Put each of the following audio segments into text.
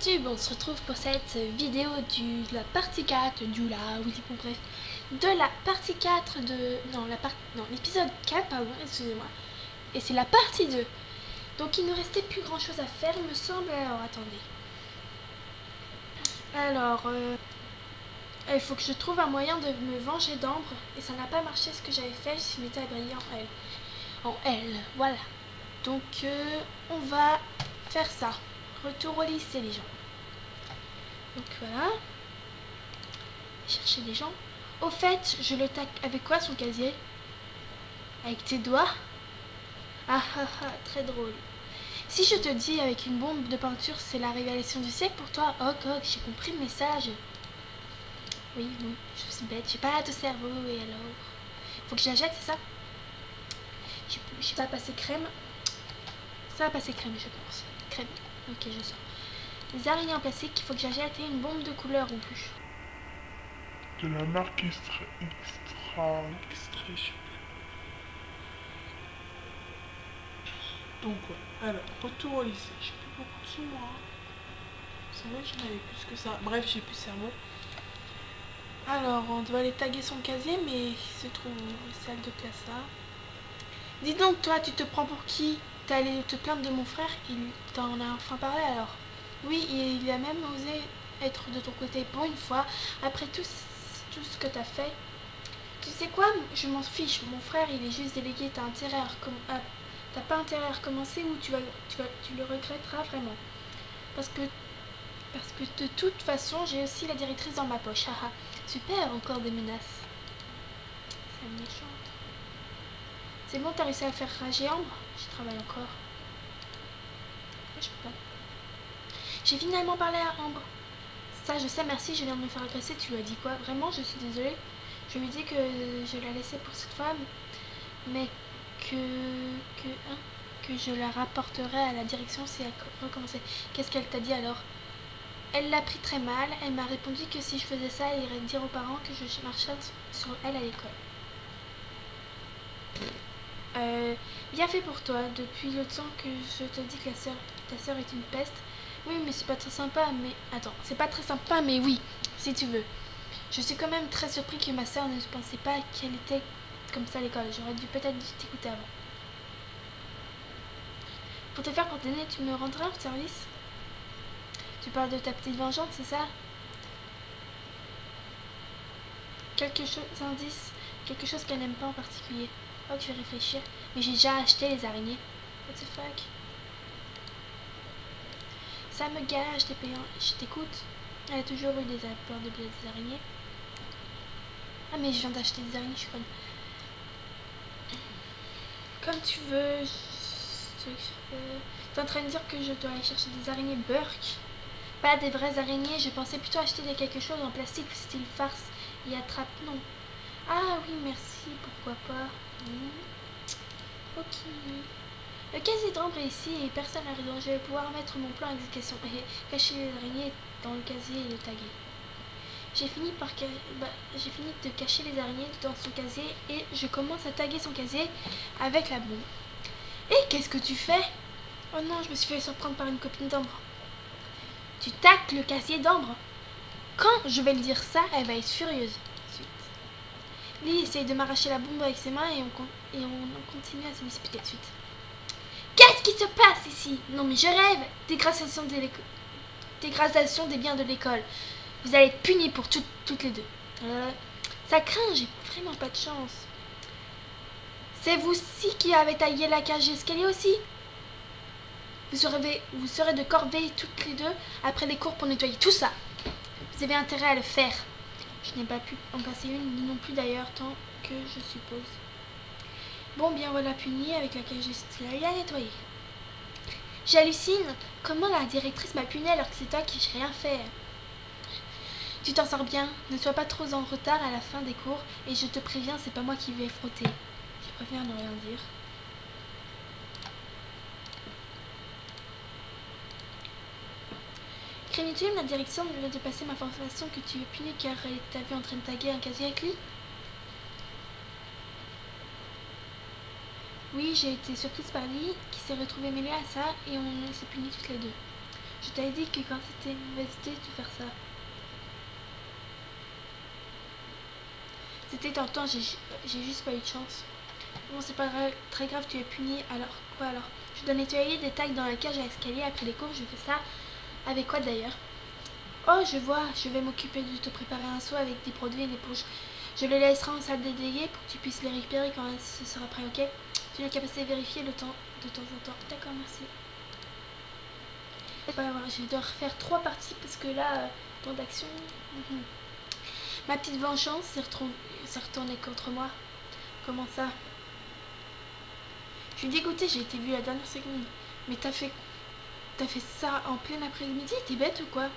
YouTube, on se retrouve pour cette vidéo de la partie 4 bref, de la partie 4 de... Non, l'épisode 4, pardon, excusez-moi. Et c'est la partie 2. Donc il ne restait plus grand chose à faire, il me semble. Alors, attendez. Alors, il faut que je trouve un moyen de me venger d'Ambre. Et ça n'a pas marché ce que j'avais fait, je m'étais habillée en elle. En elle, voilà. Donc, on va faire ça. Retour au lycée, les gens. Donc voilà. Chercher des gens. Au fait, je le tac avec quoi son casier? Avec tes doigts? Ah ah ah, très drôle. Si je te dis avec une bombe de peinture, c'est la révélation du siècle pour toi, ok, j'ai compris le message. Oui, je suis bête, j'ai pas de cerveau, et alors? Faut que je la jette, c'est ça? Ça va passer crème. Ça va passer crème, je pense. Crème. Ok, je sors. Les araignées en plastique, il faut que j'achète une bombe de couleur rouge. De la marque extrait. Donc ouais, alors, retour au lycée. J'ai plus beaucoup de sous moi. C'est vrai que j'en avais plus que ça. Bref, j'ai plus cerveau. Alors, on doit aller taguer son casier, mais il se trouve salle de classe là. Dis donc, toi, tu te prends pour qui? T'es allé te plaindre de mon frère? Il t'en a enfin parlé alors? Oui, il a même osé être de ton côté pour une fois, après tout ce que t'as fait. Tu sais quoi? Je m'en fiche. Mon frère, il est juste délégué. T'as pas intérêt à recommencer ou tu le regretteras vraiment. Parce que de toute façon, j'ai aussi la directrice dans ma poche. Haha. Super, encore des menaces. C'est méchant. C'est bon, t'as réussi à faire rager Ambre? J'y travaille encore. Je peux pas. J'ai finalement parlé à Ambre. Ça, je sais, merci, je viens de me faire agresser. Tu lui as dit quoi? Vraiment, je suis désolée. Je lui ai dit que je la laissais pour cette femme, mais que je la rapporterai à la direction si elle recommençait. Qu'est-ce qu'elle t'a dit alors? Elle l'a pris très mal. Elle m'a répondu que si je faisais ça, elle irait dire aux parents que je marchais sur elle à l'école. Bien fait pour toi. Depuis le temps que je te dis que ta sœur est une peste. Oui, mais c'est pas très sympa, mais... Attends, c'est pas très sympa, mais oui, si tu veux. Je suis quand même très surpris que ma sœur ne pensait pas qu'elle était comme ça à l'école. J'aurais dû peut-être t'écouter avant. Pour te faire pardonner, tu me rendras un service? Tu parles de ta petite vengeance, c'est ça? Quelque chose qu'elle n'aime pas en particulier. Oh, je vais réfléchir. Mais j'ai déjà acheté les araignées. What the fuck? Ça me gâche, je t'écoute. Elle a toujours eu des peurs de des araignées. Ah, mais je viens d'acheter des araignées, je suis conne. Comme tu veux. T'es en train de dire que je dois aller chercher des araignées Burke? Pas des vraies araignées, je pensais plutôt acheter quelque chose en plastique, style farce et attrape. Non. Ah oui, merci, pourquoi pas. Ok. Le casier d'Ambre est ici et personne n'a raison. Je vais pouvoir mettre mon plan à exécution et cacher les araignées dans le casier et le taguer. J'ai fini de cacher les araignées dans son casier et je commence à taguer son casier avec la bombe. Et qu'est-ce que tu fais? Oh non, je me suis fait surprendre par une copine d'Ambre. Tu taques le casier d'Ambre? Quand je vais lui dire ça, elle va être furieuse. Lee essaye de m'arracher la bombe avec ses mains et on continue à se disputer de suite. Qu'est-ce qui se passe ici? Non mais je rêve. Dégradation des biens de l'école. Vous allez être punis pour toutes les deux. Ça craint, j'ai vraiment pas de chance. C'est vous-ci qui avez taillé la cage d'escalier aussi? Vous serez de corvée toutes les deux après les cours pour nettoyer tout ça. Vous avez intérêt à le faire. Je n'ai pas pu en passer une non plus d'ailleurs, tant que je suppose. Bon, bien voilà puni avec la cage d'escalier à nettoyer. J'hallucine. Comment la directrice m'a puni alors que c'est toi qui n'ai rien fait? Tu t'en sors bien. Ne sois pas trop en retard à la fin des cours et je te préviens, c'est pas moi qui vais frotter. Je préfère ne rien dire. Craignais-tu la direction de passer ma formation que tu es puni car elle t'a vu en train de taguer un casier avec lui? Oui, j'ai été surprise par Lee qui s'est retrouvée mêlée à ça et on s'est punis toutes les deux. Je t'avais dit que quand c'était une mauvaise idée de faire ça. C'était tentant, j'ai juste pas eu de chance. Bon, c'est pas très grave, tu es puni. Alors, quoi alors? Je dois nettoyer des tags dans la cage à escalier après les cours. Je fais ça avec quoi d'ailleurs? Oh, je vois, je vais m'occuper de te préparer un seau avec des produits et une éponge. Je les laisserai en salle déléguée pour que tu puisses les récupérer quand ce sera prêt, ok? Tu n'as qu'à passer vérifier le temps de temps en temps. D'accord, merci. Je dois refaire 3 parties parce que là, temps d'action. Ma petite vengeance s'est retournée contre moi. Comment ça? Je suis dégoûtée, j'ai été vue la dernière seconde. Mais t'as fait ça en plein après-midi? T'es bête ou quoi?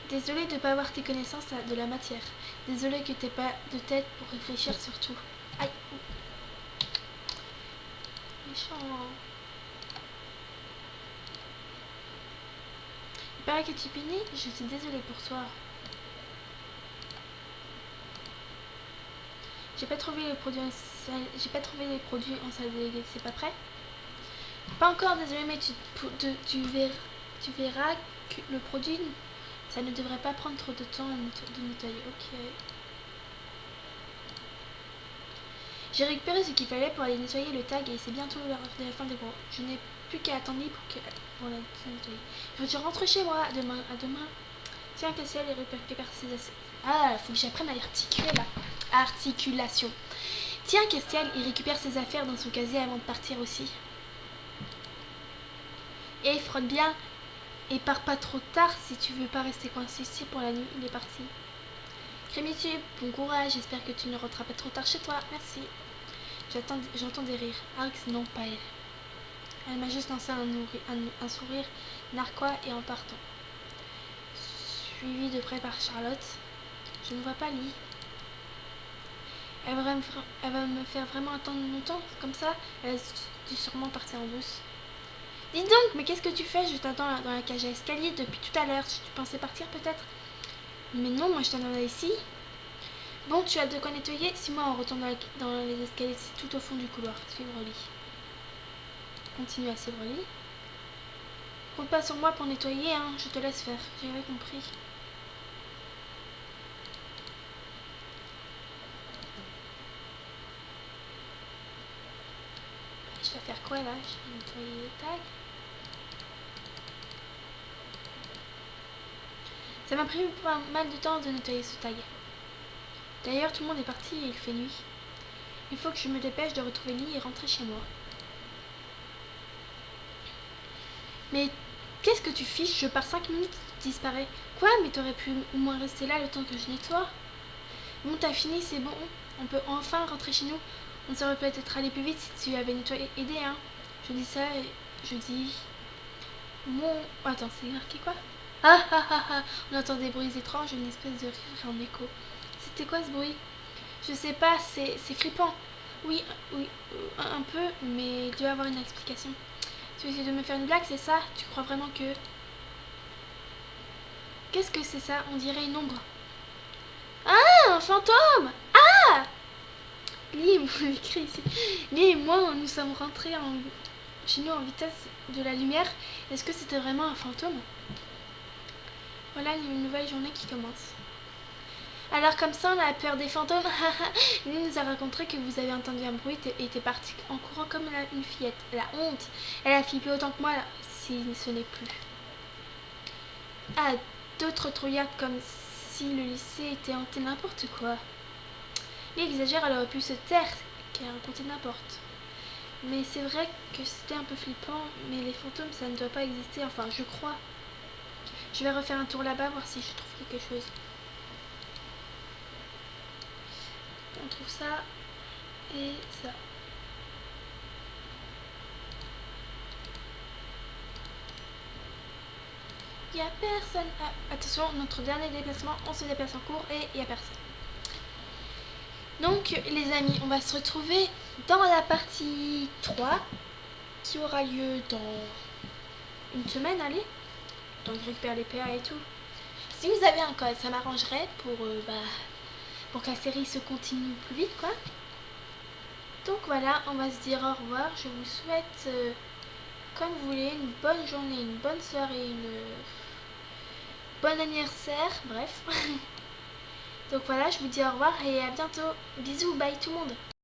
Désolée de ne pas avoir tes connaissances de la matière. Désolée que t'aies pas de tête pour réfléchir surtout. Aïe. Méchant. Il paraît que tu punis, je suis désolée pour toi. J'ai pas trouvé les produits en salle déléguée, c'est pas prêt? Pas encore, désolé, mais tu verras que le produit, ça ne devrait pas prendre trop de temps de nettoyer. Ok. J'ai récupéré ce qu'il fallait pour aller nettoyer le tag et c'est bientôt la fin des cours. Je n'ai plus qu'à attendre pour la nettoyer. Je rentre chez moi à demain. Tiens, Cassiel et récupère ses assiettes. Ah, faut que j'apprenne à articuler là. Articulation. Tiens, Castiel, il récupère ses affaires dans son casier avant de partir aussi. Et frotte bien. Et pars pas trop tard si tu veux pas rester coincé ici pour la nuit. Il est parti. Crémitube, bon courage. J'espère que tu ne rentreras pas trop tard chez toi. Merci. J'entends des rires. Arx, non, pas elle. Elle m'a juste lancé un sourire narquois et en partant. Suivi de près par Charlotte. Je ne vois pas Lee. Elle va me faire vraiment attendre longtemps, comme ça. Elle a dû sûrement partir en douce. Dis donc, mais qu'est-ce que tu fais? Je t'attends dans la cage à escalier depuis tout à l'heure. Tu pensais partir peut-être? Mais non, moi je t'attendais ici. Bon, tu as de quoi nettoyer. Suis-moi en retournant dans les escaliers, c'est tout au fond du couloir. Suivre Lee. Continue à suivre Lee. Compte pas sur moi pour nettoyer, hein. Je te laisse faire. J'avais compris. Je vais faire quoi là? Je vais nettoyer les tags. Ça m'a pris pas mal de temps de nettoyer ce tag. D'ailleurs, tout le monde est parti et il fait nuit. Il faut que je me dépêche de retrouver Lee et rentrer chez moi. Mais qu'est-ce que tu fiches? Je pars 5 minutes, tu disparais. Quoi? Mais t'aurais pu au moins rester là le temps que je nettoie. Bon, t'as fini, c'est bon. On peut enfin rentrer chez nous. On serait peut-être allé plus vite si tu avais aidé, hein. Je dis ça et je dis... Bon... Attends, c'est marqué quoi? Ah ah ah ah! On entend des bruits étranges, une espèce de rire en écho. C'était quoi ce bruit? Je sais pas, c'est flippant. Oui, un peu, mais il doit y avoir une explication. Tu essaies de me faire une blague, c'est ça? Tu crois vraiment que... Qu'est-ce que c'est ça? On dirait une ombre. Ah, un fantôme! Ah! Lee, écrit ici. Lee et moi, nous sommes rentrés chez nous en vitesse de la lumière. Est-ce que c'était vraiment un fantôme? Voilà une nouvelle journée qui commence. Alors comme ça, on a peur des fantômes. Lee nous a raconté que vous avez entendu un bruit et était partie en courant comme une fillette. La honte. Elle a flippé autant que moi, si ce n'est plus. Ah, d'autres trouillards comme si le lycée était hanté n'importe quoi. Lee exagère, elle aurait pu se taire, qu'elle racontait n'importe. Mais c'est vrai que c'était un peu flippant, mais les fantômes, ça ne doit pas exister, enfin, je crois. Je vais refaire un tour là-bas, voir si je trouve quelque chose. On trouve ça et ça. Il n'y a personne. Ah, attention, notre dernier déplacement, on se déplace en cours et il n'y a personne. Donc les amis, on va se retrouver dans la partie 3 qui aura lieu dans une semaine, allez. Donc je récupère les PA et tout. Si vous avez un code, ça m'arrangerait pour que la série se continue plus vite, quoi. Donc voilà, on va se dire au revoir. Je vous souhaite, comme vous voulez, une bonne journée, une bonne soirée, une bon anniversaire, bref. Donc voilà, je vous dis au revoir et à bientôt. Bisous, bye tout le monde.